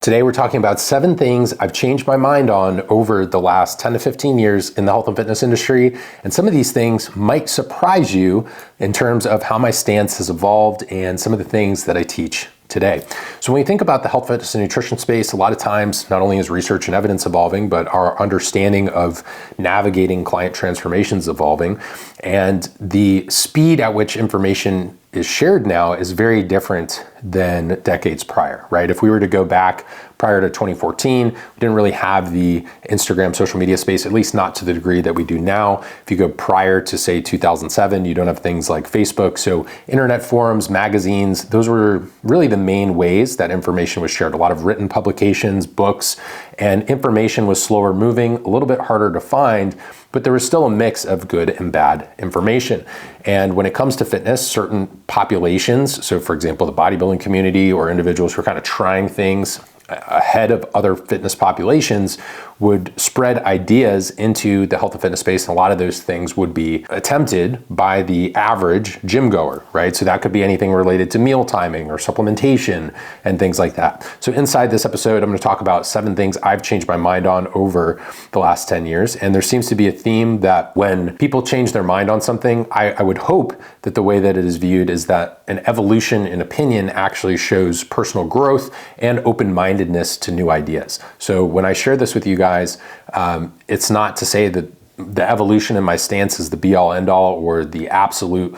Today we're talking about 7 things I've changed my mind on over the last 10 to 15 years in the health and fitness industry. And some of these things might surprise you in terms of how my stance has evolved and some of the things that I teach today. So when we think about the health, fitness, and nutrition space, a lot of times not only is research and evidence evolving, but our understanding of navigating client transformations evolving. And the speed at which information is shared now is very different than decades prior, right? If we were to go back prior to 2014, we didn't really have the Instagram social media space, at least not to the degree that we do now. If you go prior to say 2007, you don't have things like Facebook. So internet forums, magazines, those were really the main ways that information was shared. A lot of written publications, books, and information was slower moving, a little bit harder to find, but there was still a mix of good and bad information. And when it comes to fitness, certain populations, so for example, the bodybuilding community or individuals who are kind of trying things ahead of other fitness populations, would spread ideas into the health and fitness space. And a lot of those things would be attempted by the average gym goer, right? So that could be anything related to meal timing or supplementation and things like that. So inside this episode, I'm going to talk about 7 things I've changed my mind on over the last 10 years. And there seems to be a theme that when people change their mind on something, I would hope that the way that it is viewed is that an evolution in opinion actually shows personal growth and open-mindedness to new ideas. So when I share this with you guys, it's not to say that the evolution in my stance is the be-all end-all or the absolute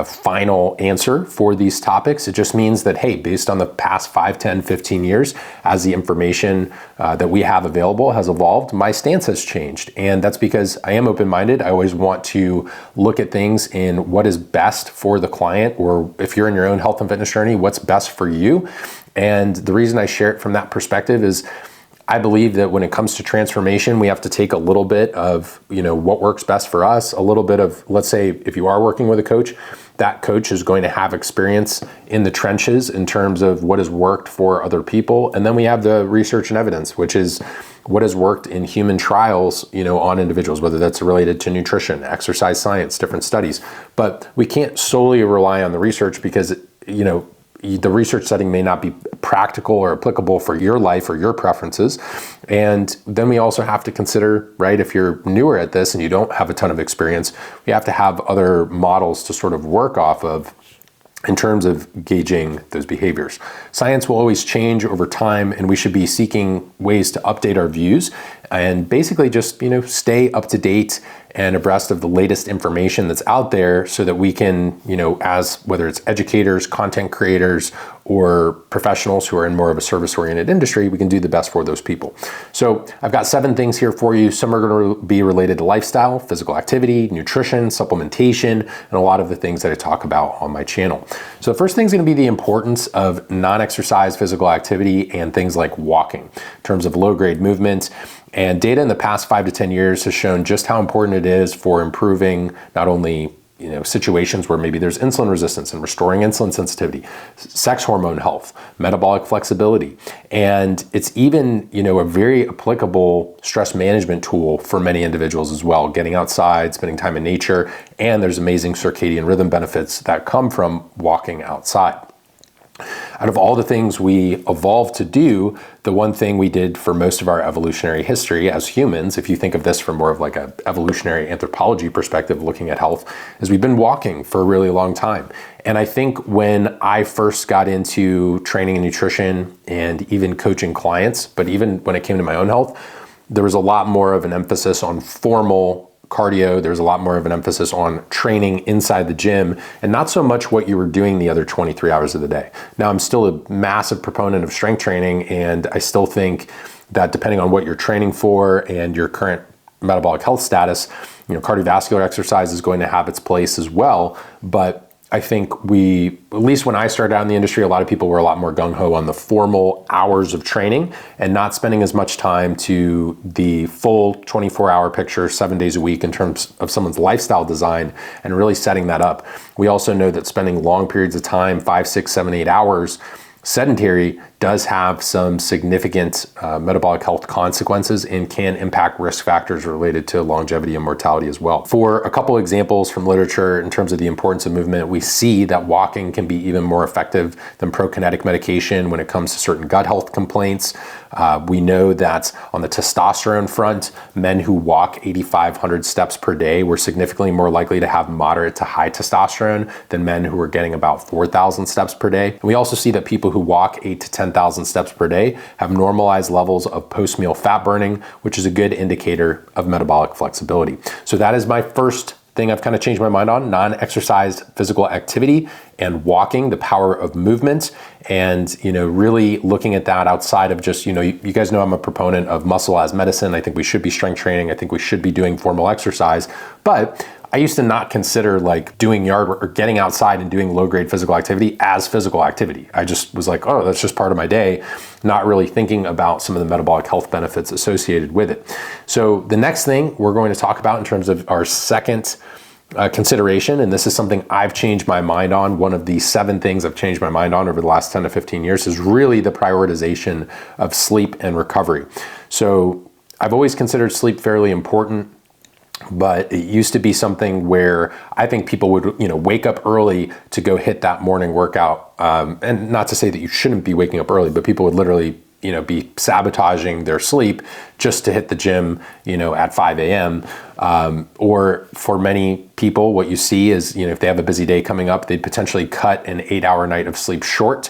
final answer for these topics. It just means that, hey, based on the past 5, 10, 15 years, as the information that we have available has evolved, my stance has changed. And that's because I am open-minded. I always want to look at things in what is best for the client, or if you're in your own health and fitness journey, what's best for you. And the reason I share it from that perspective is I believe that when it comes to transformation, we have to take a little bit of, what works best for us, a little bit of, let's say, if you are working with a coach, that coach is going to have experience in the trenches in terms of what has worked for other people. And then we have the research and evidence, which is what has worked in human trials, on individuals, whether that's related to nutrition, exercise science, different studies. But we can't solely rely on the research because, the research setting may not be practical or applicable for your life or your preferences. And then we also have to consider, right, if you're newer at this and you don't have a ton of experience, we have to have other models to sort of work off of in terms of gauging those behaviors. Science will always change over time, and we should be seeking ways to update our views and basically just, stay up to date and abreast of the latest information that's out there so that we can, as whether it's educators, content creators, or professionals who are in more of a service-oriented industry, we can do the best for those people. So I've got 7 things here for you. Some are going to be related to lifestyle, physical activity, nutrition, supplementation, and a lot of the things that I talk about on my channel. So the first thing is going to be the importance of non-exercise physical activity and things like walking in terms of low-grade movement. And data in the past 5 to 10 years has shown just how important it is for improving not only situations where maybe there's insulin resistance and restoring insulin sensitivity, sex hormone health, metabolic flexibility. And it's even, a very applicable stress management tool for many individuals as well, getting outside, spending time in nature, and there's amazing circadian rhythm benefits that come from walking outside. Out of all the things we evolved to do, the one thing we did for most of our evolutionary history as humans, if you think of this from more of like an evolutionary anthropology perspective looking at health, is we've been walking for a really long time. And I think when I first got into training and nutrition and even coaching clients, but even when it came to my own health, there was a lot more of an emphasis on formal cardio. There's a lot more of an emphasis on training inside the gym and not so much what you were doing the other 23 hours of the day. Now, I'm still a massive proponent of strength training, and I still think that depending on what you're training for and your current metabolic health status, cardiovascular exercise is going to have its place as well. But I think at least when I started out in the industry, a lot of people were a lot more gung-ho on the formal hours of training and not spending as much time to the full 24-hour picture 7 days a week in terms of someone's lifestyle design and really setting that up. We also know that spending long periods of time, 5, 6, 7, 8 hours, sedentary does have some significant metabolic health consequences and can impact risk factors related to longevity and mortality as well. For a couple examples from literature in terms of the importance of movement, we see that walking can be even more effective than prokinetic medication when it comes to certain gut health complaints. We know that on the testosterone front, men who walk 8,500 steps per day were significantly more likely to have moderate to high testosterone than men who were getting about 4,000 steps per day. And we also see that people who walk 8 to 10,000 steps per day have normalized levels of post-meal fat burning, which is a good indicator of metabolic flexibility. So that is my first thing I've kind of changed my mind on: non-exercised physical activity and walking, the power of movement, and really looking at that outside of just, you guys know I'm a proponent of muscle as medicine. I think we should be strength training. I think we should be doing formal exercise, but I used to not consider like doing yard work or getting outside and doing low-grade physical activity as physical activity. I just was like, oh, that's just part of my day, not really thinking about some of the metabolic health benefits associated with it. So the next thing we're going to talk about in terms of our second consideration, and this is something I've changed my mind on, one of the 7 things I've changed my mind on over the last 10 to 15 years, is really the prioritization of sleep and recovery. So I've always considered sleep fairly important, but it used to be something where I think people would, wake up early to go hit that morning workout. And not to say that you shouldn't be waking up early, but people would literally, be sabotaging their sleep just to hit the gym, at 5 a.m. Or for many people, what you see is, if they have a busy day coming up, they'd potentially cut an 8-hour night of sleep short,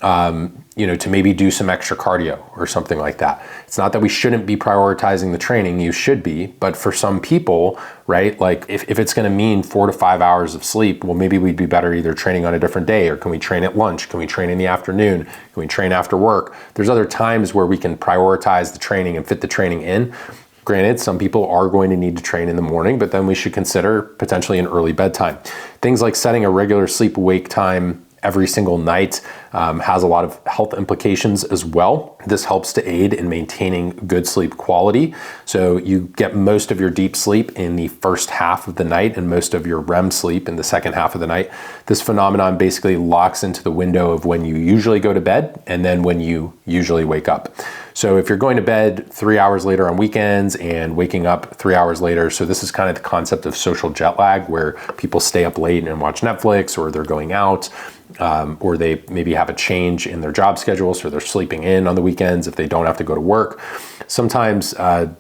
to maybe do some extra cardio or something like that. It's not that we shouldn't be prioritizing the training, you should be, but for some people, right, like if it's gonna mean 4 to 5 hours of sleep, well, maybe we'd be better either training on a different day, or can we train at lunch? Can we train in the afternoon? Can we train after work? There's other times where we can prioritize the training and fit the training in. Granted, some people are going to need to train in the morning, but then we should consider potentially an early bedtime. Things like setting a regular sleep-wake time every single night has a lot of health implications as well. This helps to aid in maintaining good sleep quality. So you get most of your deep sleep in the first half of the night and most of your REM sleep in the second half of the night. This phenomenon basically locks into the window of when you usually go to bed and then when you usually wake up. So if you're going to bed 3 hours later on weekends and waking up 3 hours later, so this is kind of the concept of social jet lag, where people stay up late and watch Netflix, or they're going out, or they maybe have a change in their job schedule, so they're sleeping in on the weekends if they don't have to go to work. Sometimes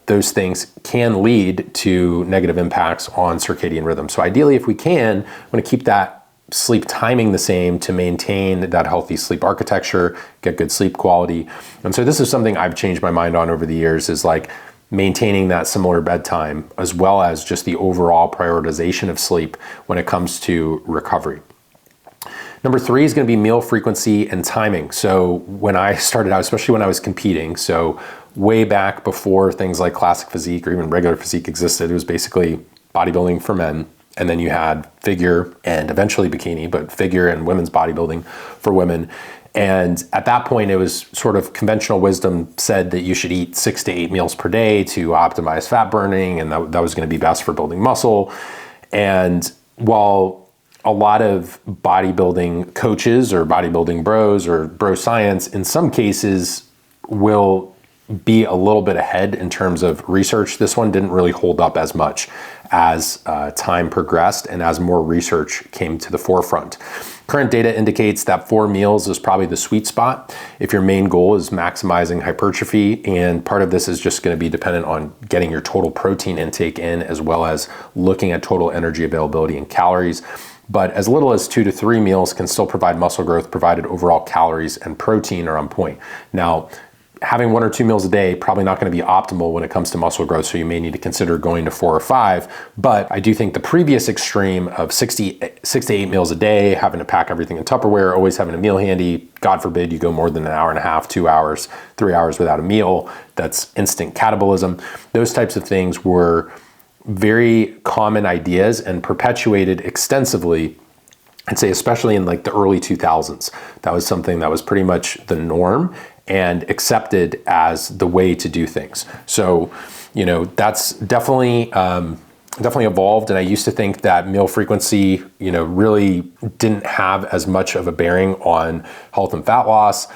those things can lead to negative impacts on circadian rhythm. So ideally, if we can, we want to keep that sleep timing the same to maintain that healthy sleep architecture, get good sleep quality. And so this is something I've changed my mind on over the years, is like maintaining that similar bedtime, as well as just the overall prioritization of sleep when it comes to recovery. Number 3 is going to be meal frequency and timing. So when I started out, especially when I was competing, so way back before things like classic physique or even regular physique existed, it was basically bodybuilding for men. And then you had figure and eventually bikini, but figure and women's bodybuilding for women. And at that point, it was sort of conventional wisdom said that you should eat 6 to 8 meals per day to optimize fat burning, and that was going to be best for building muscle. And while a lot of bodybuilding coaches or bodybuilding bros or bro science in some cases will be a little bit ahead in terms of research, this one didn't really hold up as much as time progressed and as more research came to the forefront. Current data indicates that 4 meals is probably the sweet spot if your main goal is maximizing hypertrophy, and part of this is just going to be dependent on getting your total protein intake in, as well as looking at total energy availability and calories. But as little as 2 to 3 meals can still provide muscle growth, provided overall calories and protein are on point. Now, having 1 or 2 meals a day, probably not going to be optimal when it comes to muscle growth, so you may need to consider going to 4 or 5. But I do think the previous extreme of 6 to 8 meals a day, having to pack everything in Tupperware, always having a meal handy, God forbid you go more than an hour and a half, 2 hours, 3 hours without a meal, that's instant catabolism. Those types of things were very common ideas and perpetuated extensively, I'd say especially in like the early 2000s. That was something that was pretty much the norm and accepted as the way to do things. So, that's definitely definitely evolved, and I used to think that meal frequency, really didn't have as much of a bearing on health and fat loss,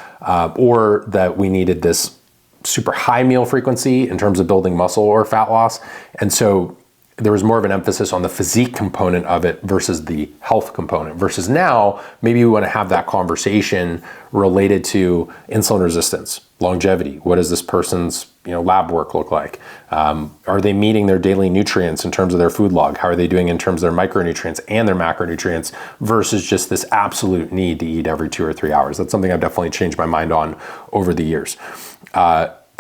or that we needed this super high meal frequency in terms of building muscle or fat loss. And so there was more of an emphasis on the physique component of it versus the health component, versus now, maybe we want to have that conversation related to insulin resistance, longevity. What does this person's lab work look like? Are they meeting their daily nutrients in terms of their food log? How are they doing in terms of their micronutrients and their macronutrients versus just this absolute need to eat every 2 or 3 hours? That's something I've definitely changed my mind on over the years.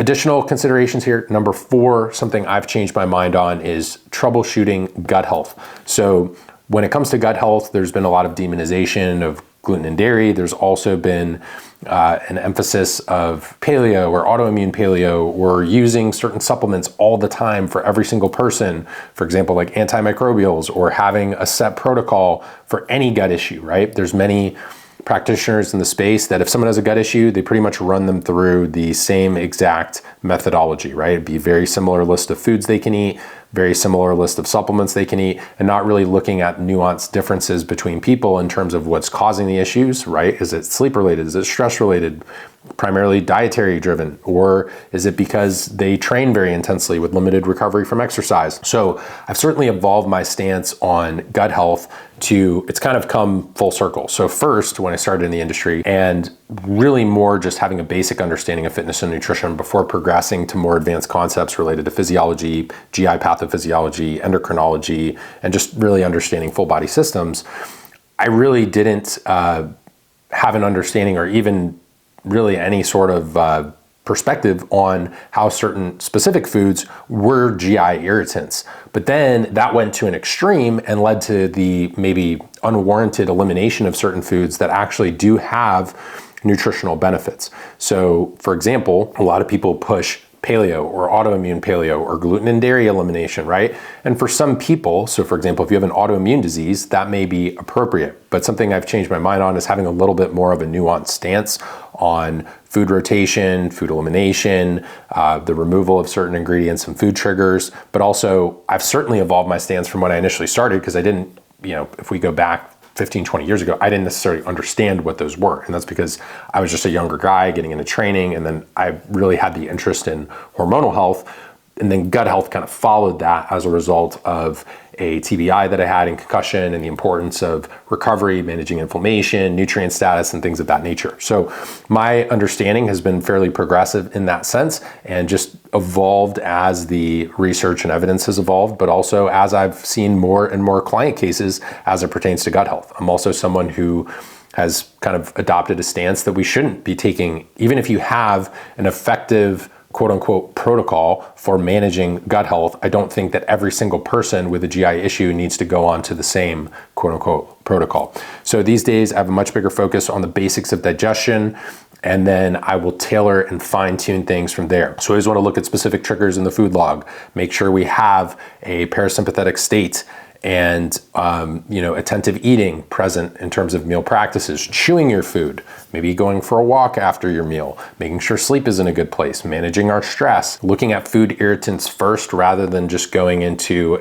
Additional considerations here. Number 4, something I've changed my mind on is troubleshooting gut health. So when it comes to gut health, there's been a lot of demonization of gluten and dairy. There's also been an emphasis of paleo or autoimmune paleo, or using certain supplements all the time for every single person. For example, like antimicrobials, or having a set protocol for any gut issue, right? There's many practitioners in the space that if someone has a gut issue, they pretty much run them through the same exact methodology, right? It'd be a very similar list of foods they can eat, very similar list of supplements they can eat, and not really looking at nuanced differences between people in terms of what's causing the issues, right? Is it sleep related? Is it stress related? Primarily dietary driven? Or is it because they train very intensely with limited recovery from exercise? So I've certainly evolved my stance on gut health to, it's kind of come full circle. So first, when I started in the industry, and really more just having a basic understanding of fitness and nutrition before progressing to more advanced concepts related to physiology, GI pathophysiology, endocrinology, and just really understanding full body systems, I really didn't have an understanding or even really any sort of perspective on how certain specific foods were GI irritants. But then that went to an extreme and led to the maybe unwarranted elimination of certain foods that actually do have nutritional benefits. So for example, a lot of people push paleo or autoimmune paleo or gluten and dairy elimination, right? And for some people, so for example, if you have an autoimmune disease, that may be appropriate. But something I've changed my mind on is having a little bit more of a nuanced stance on food rotation, food elimination, the removal of certain ingredients and food triggers. But also, I've certainly evolved my stance from when I initially started, because I didn't, if we go back 15, 20 years ago, I didn't necessarily understand what those were. And that's because I was just a younger guy getting into training. And then I really had the interest in hormonal health. And then gut health kind of followed that as a result of a TBI that I had in concussion, and the importance of recovery, managing inflammation, nutrient status, and things of that nature. So my understanding has been fairly progressive in that sense, and just evolved as the research and evidence has evolved, but also as I've seen more and more client cases as it pertains to gut health. I'm also someone who has kind of adopted a stance that we shouldn't be taking, even if you have an effective quote unquote protocol for managing gut health. I don't think that every single person with a GI issue needs to go on to the same quote unquote protocol. So these days I have a much bigger focus on the basics of digestion, and then I will tailor and fine tune things from there. So I always want to look at specific triggers in the food log, make sure we have a parasympathetic state and attentive eating present in terms of meal practices, chewing your food, maybe going for a walk after your meal, making sure sleep is in a good place, managing our stress, looking at food irritants first rather than just going into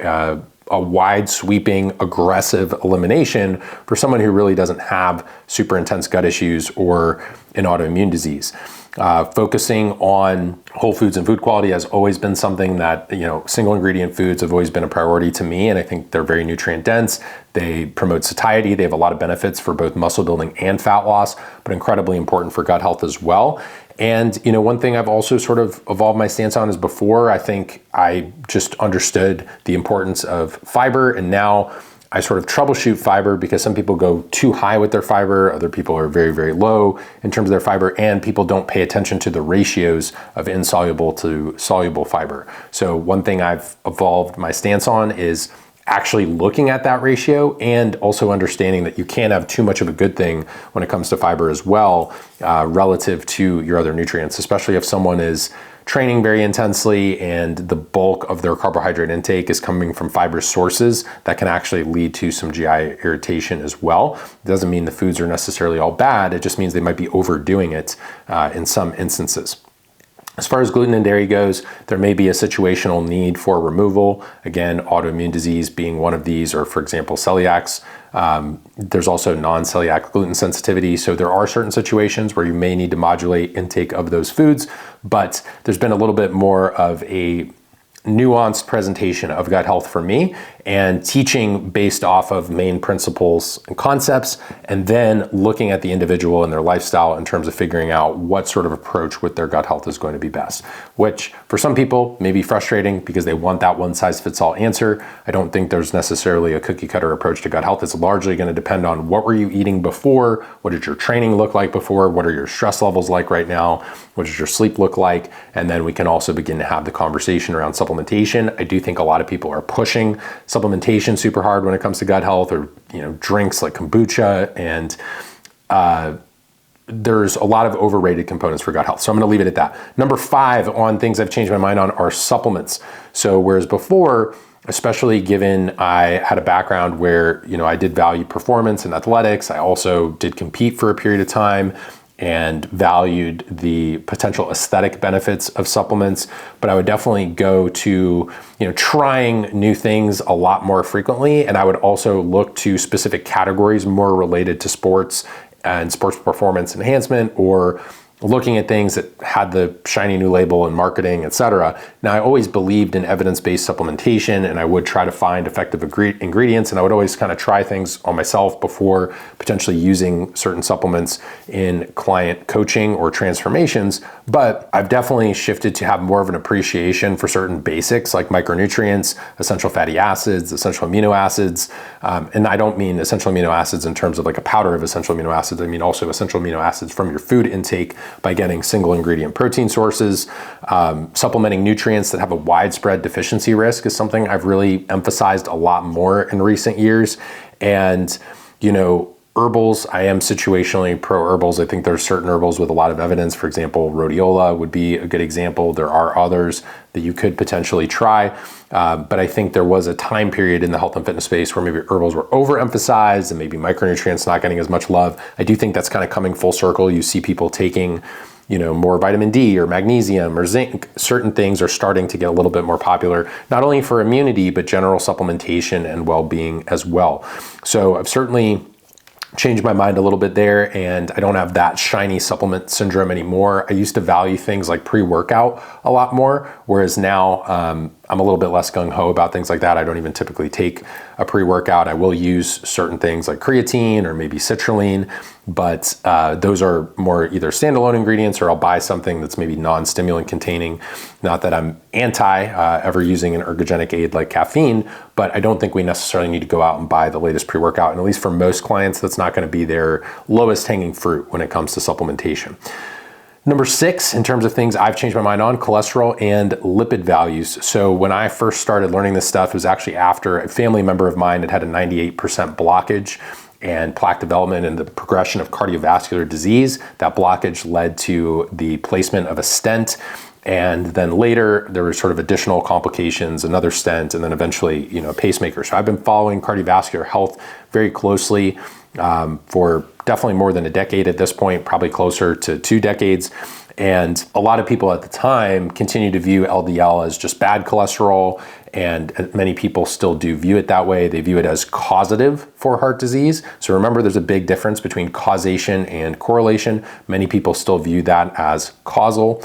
a wide sweeping aggressive elimination for someone who really doesn't have super intense gut issues or an autoimmune disease. Focusing on whole foods and food quality has always been something that, single ingredient foods have always been a priority to me. And I think they're very nutrient dense. They promote satiety. They have a lot of benefits for both muscle building and fat loss, but incredibly important for gut health as well. And, one thing I've also sort of evolved my stance on is, before, I think I just understood the importance of fiber, and now I sort of troubleshoot fiber, because some people go too high with their fiber, other people are very, very low in terms of their fiber, and people don't pay attention to the ratios of insoluble to soluble fiber. So one thing I've evolved my stance on is actually looking at that ratio, and also understanding that you can't have too much of a good thing when it comes to fiber as well, relative to your other nutrients, especially if someone is training very intensely and the bulk of their carbohydrate intake is coming from fiber sources. That can actually lead to some GI irritation as well. It doesn't mean the foods are necessarily all bad. It just means they might be overdoing it in some instances. As far as gluten and dairy goes, there may be a situational need for removal. Again, autoimmune disease being one of these, or for example, celiacs. There's also non-celiac gluten sensitivity. So there are certain situations where you may need to modulate intake of those foods, but there's been a little bit more of a nuanced presentation of gut health for me, and teaching based off of main principles and concepts, and then looking at the individual and their lifestyle in terms of figuring out what sort of approach with their gut health is going to be best, which for some people may be frustrating because they want that one size fits all answer. I don't think there's necessarily a cookie cutter approach to gut health. It's largely going to depend on what were you eating before, what did your training look like before, what are your stress levels like right now, what does your sleep look like, and then we can also begin to have the conversation around supplementation. I do think a lot of people are pushing supplementation super hard when it comes to gut health, or drinks like kombucha, and there's a lot of overrated components for gut health. So I'm going to leave it at that. Number 5 on things I've changed my mind on are supplements. So whereas before, especially given I had a background where I did value performance and athletics, I also did compete for a period of time and valued the potential aesthetic benefits of supplements, but I would definitely go to, trying new things a lot more frequently. And I would also look to specific categories more related to sports and sports performance enhancement, or looking at things that had the shiny new label and marketing, etc. Now, I always believed in evidence-based supplementation, and I would try to find effective ingredients, and I would always kind of try things on myself before potentially using certain supplements in client coaching or transformations. But I've definitely shifted to have more of an appreciation for certain basics like micronutrients, essential fatty acids, essential amino acids. And I don't mean essential amino acids in terms of like a powder of essential amino acids. I mean also essential amino acids from your food intake by getting single ingredient protein sources. Supplementing nutrients that have a widespread deficiency risk is something I've really emphasized a lot more in recent years. And, herbals, I am situationally pro herbals. I think there's certain herbals with a lot of evidence. For example, rhodiola would be a good example. There are others that you could potentially try. But I think there was a time period in the health and fitness space where maybe herbals were overemphasized and maybe micronutrients not getting as much love. I do think that's kind of coming full circle. You see people taking more vitamin D or magnesium or zinc. Certain things are starting to get a little bit more popular, not only for immunity, but general supplementation and well-being as well. So I've certainly changed my mind a little bit there, and I don't have that shiny supplement syndrome anymore. I used to value things like pre-workout a lot more, whereas now I'm a little bit less gung-ho about things like that. I don't even typically take a pre-workout. I will use certain things like creatine or maybe citrulline, but those are more either standalone ingredients, or I'll buy something that's maybe non-stimulant containing. Not that I'm anti ever using an ergogenic aid like caffeine, but I don't think we necessarily need to go out and buy the latest pre-workout. And at least for most clients, that's not going to be their lowest hanging fruit when it comes to supplementation. Number 6, in terms of things I've changed my mind on, cholesterol and lipid values. So when I first started learning this stuff, it was actually after a family member of mine had a 98% blockage and plaque development and the progression of cardiovascular disease. That blockage led to the placement of a stent. And then later there were sort of additional complications, another stent, and then eventually, a pacemaker. So I've been following cardiovascular health very closely for definitely more than a decade at this point, probably closer to 2 decades. And a lot of people at the time continue to view LDL as just bad cholesterol, and many people still do view it that way. They view it as causative for heart disease. So remember, there's a big difference between causation and correlation. Many people still view that as causal.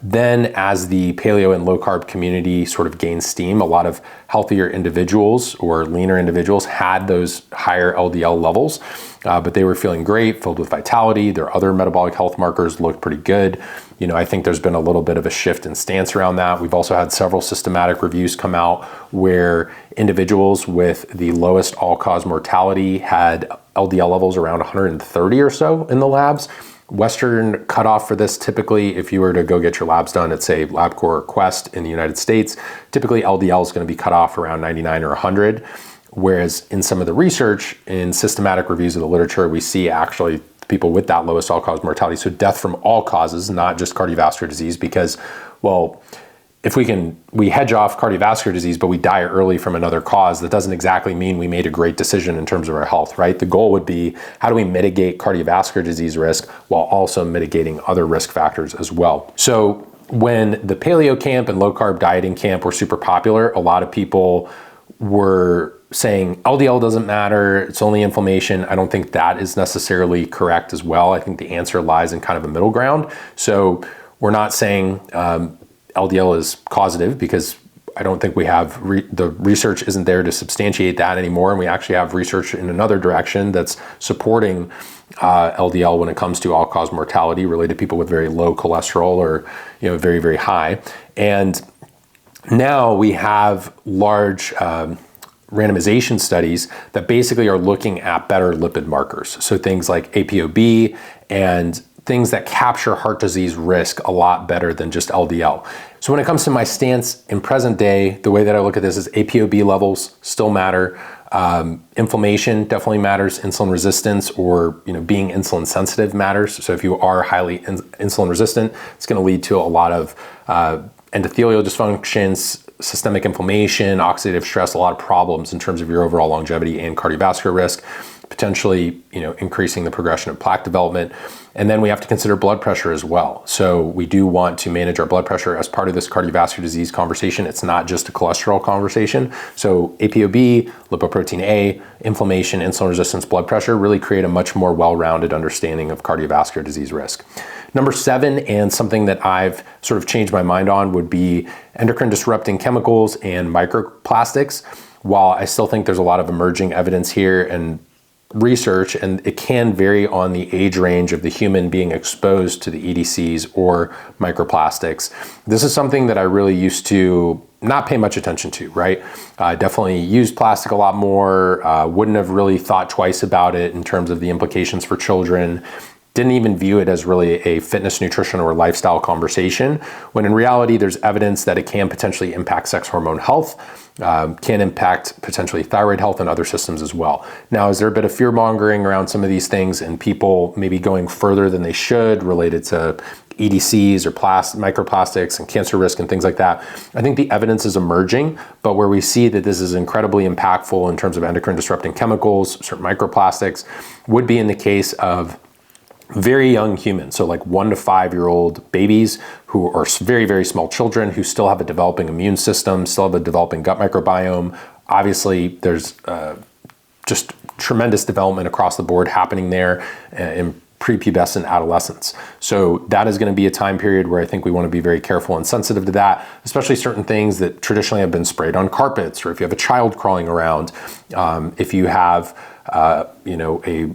Then as the paleo and low carb community sort of gained steam, a lot of healthier individuals or leaner individuals had those higher LDL levels, but they were feeling great, filled with vitality. Their other metabolic health markers looked pretty good. I think there's been a little bit of a shift in stance around that. We've also had several systematic reviews come out where individuals with the lowest all-cause mortality had LDL levels around 130 or so in the labs. Western cutoff for this, typically, if you were to go get your labs done at, say, LabCorp or Quest in the United States, typically LDL is going to be cut off around 99 or 100. Whereas in some of the research, in systematic reviews of the literature, we see actually people with that lowest all-cause mortality, so death from all causes, not just cardiovascular disease, because, well, if we hedge off cardiovascular disease, but we die early from another cause, that doesn't exactly mean we made a great decision in terms of our health, right? The goal would be, how do we mitigate cardiovascular disease risk while also mitigating other risk factors as well? So when the paleo camp and low carb dieting camp were super popular, a lot of people were saying LDL doesn't matter, it's only inflammation. I don't think that is necessarily correct as well. I think the answer lies in kind of a middle ground. So we're not saying LDL is causative, because I don't think we have, the research isn't there to substantiate that anymore. And we actually have research in another direction that's supporting LDL when it comes to all-cause mortality related to people with very low cholesterol or, very, very high. And now we have large randomization studies that basically are looking at better lipid markers. So things like ApoB and things that capture heart disease risk a lot better than just LDL. So when it comes to my stance in present day, the way that I look at this is ApoB levels still matter. Inflammation definitely matters. Insulin resistance or being insulin sensitive matters. So if you are highly insulin resistant, it's going to lead to a lot of endothelial dysfunctions, systemic inflammation, oxidative stress, a lot of problems in terms of your overall longevity and cardiovascular risk, potentially increasing the progression of plaque development. And then we have to consider blood pressure as well. So we do want to manage our blood pressure as part of this cardiovascular disease conversation. It's not just a cholesterol conversation. So ApoB, lipoprotein A, inflammation, insulin resistance, blood pressure really create a much more well-rounded understanding of cardiovascular disease risk. Number 7, and something that I've sort of changed my mind on, would be endocrine disrupting chemicals and microplastics. While I still think there's a lot of emerging evidence here and research, and it can vary on the age range of the human being exposed to the EDCs or microplastics. This is something that I really used to not pay much attention to, right? I definitely used plastic a lot more, wouldn't have really thought twice about it in terms of the implications for children. Didn't even view it as really a fitness, nutrition, or lifestyle conversation, when in reality there's evidence that it can potentially impact sex hormone health, can impact potentially thyroid health and other systems as well. Now, is there a bit of fear mongering around some of these things and people maybe going further than they should related to EDCs or microplastics and cancer risk and things like that? I think the evidence is emerging, but where we see that this is incredibly impactful in terms of endocrine disrupting chemicals, certain microplastics, would be in the case of very young humans, so like 1 to 5 year old babies who are very, very small children who still have a developing immune system, still have a developing gut microbiome. Obviously, there's just tremendous development across the board happening there in prepubescent adolescence. So that is going to be a time period where I think we want to be very careful and sensitive to that, especially certain things that traditionally have been sprayed on carpets, or if you have a child crawling around, if you have a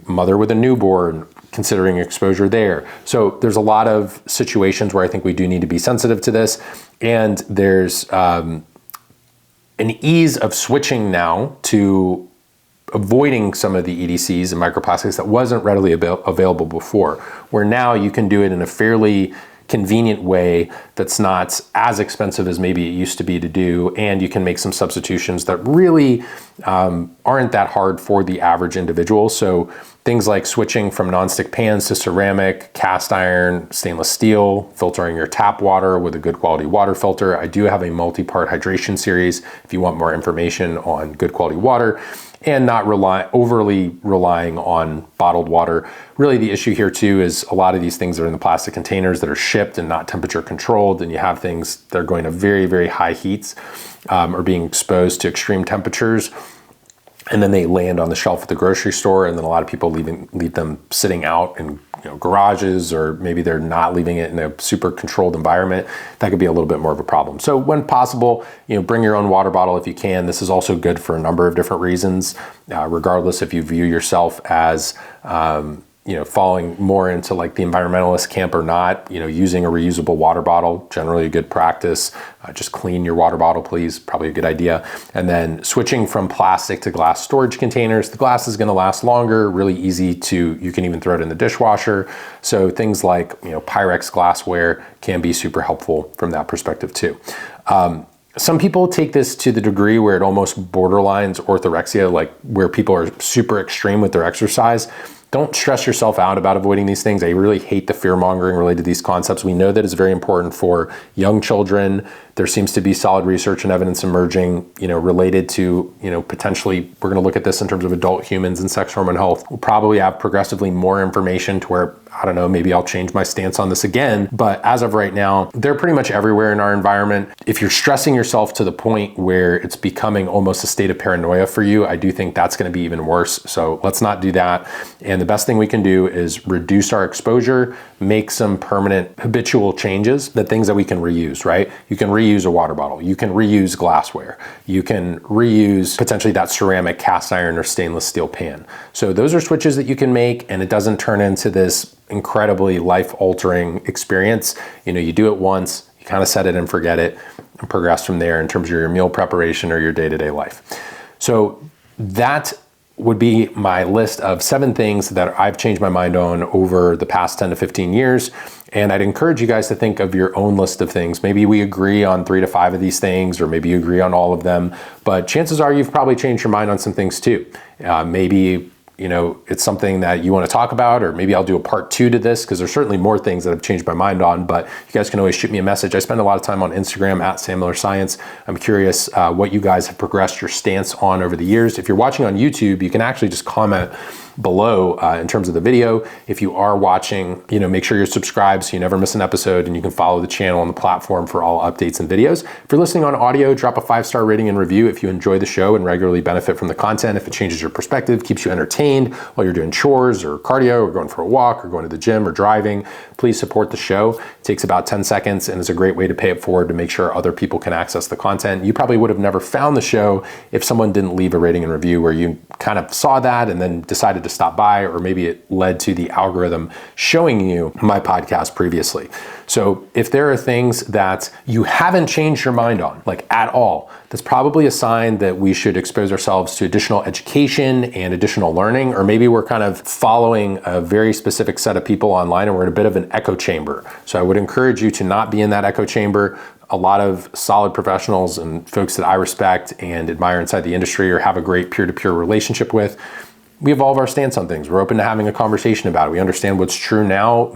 mother with a newborn, considering exposure there. So there's a lot of situations where I think we do need to be sensitive to this. And there's an ease of switching now to avoiding some of the EDCs and microplastics that wasn't readily available before, where now you can do it in a fairly convenient way that's not as expensive as maybe it used to be to do, and you can make some substitutions that really aren't that hard for the average individual. So things like switching from nonstick pans to ceramic, cast iron, stainless steel, filtering your tap water with a good quality water filter. I do have a multi-part hydration series if you want more information on good quality water, and not overly relying on bottled water. Really the issue here too is a lot of these things are in the plastic containers that are shipped and not temperature controlled, and you have things that are going to very, very high heats or being exposed to extreme temperatures, and then they land on the shelf at the grocery store, and then a lot of people leave them sitting out in garages, or maybe they're not leaving it in a super controlled environment. That could be a little bit more of a problem. So when possible, bring your own water bottle if you can. This is also good for a number of different reasons, regardless if you view yourself as falling more into like the environmentalist camp or not. Using a reusable water bottle, generally a good practice. Just clean your water bottle, please, probably a good idea. And then switching from plastic to glass storage containers. The glass is going to last longer, really easy you can even throw it in the dishwasher. So things like Pyrex glassware can be super helpful from that perspective too. Some people take this to the degree where it almost borderlines orthorexia, like where people are super extreme with their exercise. don't stress yourself out about avoiding these things. I really hate the fear mongering related to these concepts. We know that it's very important for young children. There seems to be solid research and evidence emerging, related to, potentially, we're going to look at this in terms of adult humans and sex hormone health. We'll probably have progressively more information to where, I don't know, maybe I'll change my stance on this again. But as of right now, they're pretty much everywhere in our environment. If you're stressing yourself to the point where it's becoming almost a state of paranoia for you, I do think that's going to be even worse. So let's not do that. And the best thing we can do is reduce our exposure, make some permanent habitual changes, the things that we can reuse, right? You can reuse a water bottle. You can reuse glassware. You can reuse potentially that ceramic, cast iron, or stainless steel pan. So those are switches that you can make, and it doesn't turn into this incredibly life-altering experience. You do it once, you kind of set it and forget it, and progress from there in terms of your meal preparation or your day-to-day life. So that would be my list of 7 things that I've changed my mind on over the past 10 to 15 years. And I'd encourage you guys to think of your own list of things. Maybe we agree on 3 to 5 of these things, or maybe you agree on all of them, but chances are you've probably changed your mind on some things too. Maybe it's something that you want to talk about, or maybe I'll do a part 2 to this, because there's certainly more things that I've changed my mind on, but you guys can always shoot me a message. I spend a lot of time on Instagram at Sam Miller Science. I'm curious what you guys have progressed your stance on over the years. If you're watching on YouTube, you can actually just comment below in terms of the video. If you are watching, make sure you're subscribed so you never miss an episode, and you can follow the channel on the platform for all updates and videos. If you're listening on audio, drop a 5-star rating and review if you enjoy the show and regularly benefit from the content. If it changes your perspective, keeps you entertained while you're doing chores or cardio or going for a walk or going to the gym or driving, please support the show. It takes about 10 seconds and is a great way to pay it forward to make sure other people can access the content. You probably would have never found the show if someone didn't leave a rating and review where you kind of saw that and then decided to stop by, or maybe it led to the algorithm showing you my podcast previously. So if there are things that you haven't changed your mind on, like at all, that's probably a sign that we should expose ourselves to additional education and additional learning, or maybe we're kind of following a very specific set of people online and we're in a bit of an echo chamber. So I would encourage you to not be in that echo chamber. A lot of solid professionals and folks that I respect and admire inside the industry or have a great peer-to-peer relationship with, we evolve our stance on things. We're open to having a conversation about it. We understand what's true now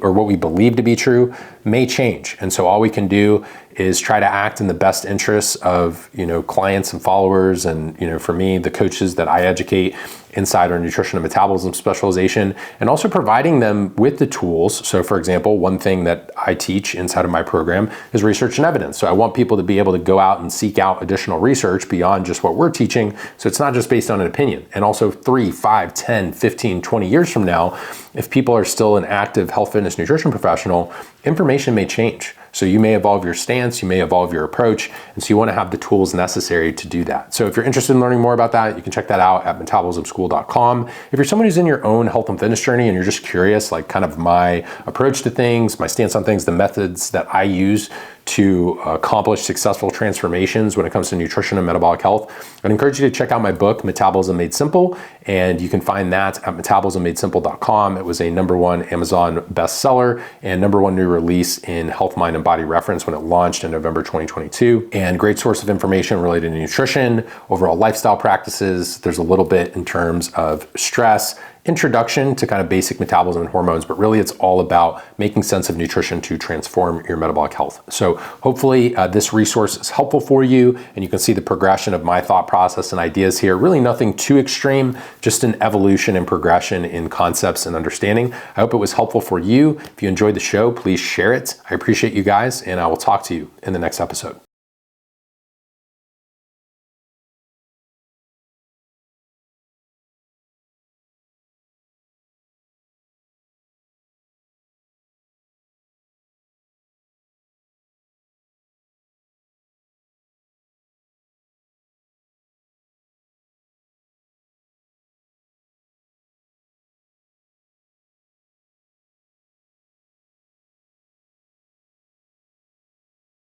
or what we believe to be true may change. And so all we can do is try to act in the best interests of, clients and followers. And, for me, the coaches that I educate inside our nutrition and metabolism specialization, and also providing them with the tools. So for example, one thing that I teach inside of my program is research and evidence. So I want people to be able to go out and seek out additional research beyond just what we're teaching. So it's not just based on an opinion. And also 3, 5, 10, 15, 20 years from now, if people are still an active health, fitness, nutrition professional, information may change. So you may evolve your stance, you may evolve your approach, and so you want to have the tools necessary to do that. So if you're interested in learning more about that, you can check that out at metabolismschool.com. If you're someone who's in your own health and fitness journey and you're just curious, like kind of my approach to things, my stance on things, the methods that I use to accomplish successful transformations when it comes to nutrition and metabolic health, I'd encourage you to check out my book, Metabolism Made Simple, and you can find that at metabolismmadesimple.com. It was a #1 Amazon bestseller and #1 new release in Health, Mind, and Body Reference when it launched in November 2022, and great source of information related to nutrition, overall lifestyle practices. There's a little bit in terms of stress, introduction to kind of basic metabolism and hormones, but really it's all about making sense of nutrition to transform your metabolic health. So hopefully this resource is helpful for you, and you can see the progression of my thought process and ideas here. Really nothing too extreme, just an evolution and progression in concepts and understanding. I hope it was helpful for you. If you enjoyed the show, please share it. I appreciate you guys, and I will talk to you in the next episode.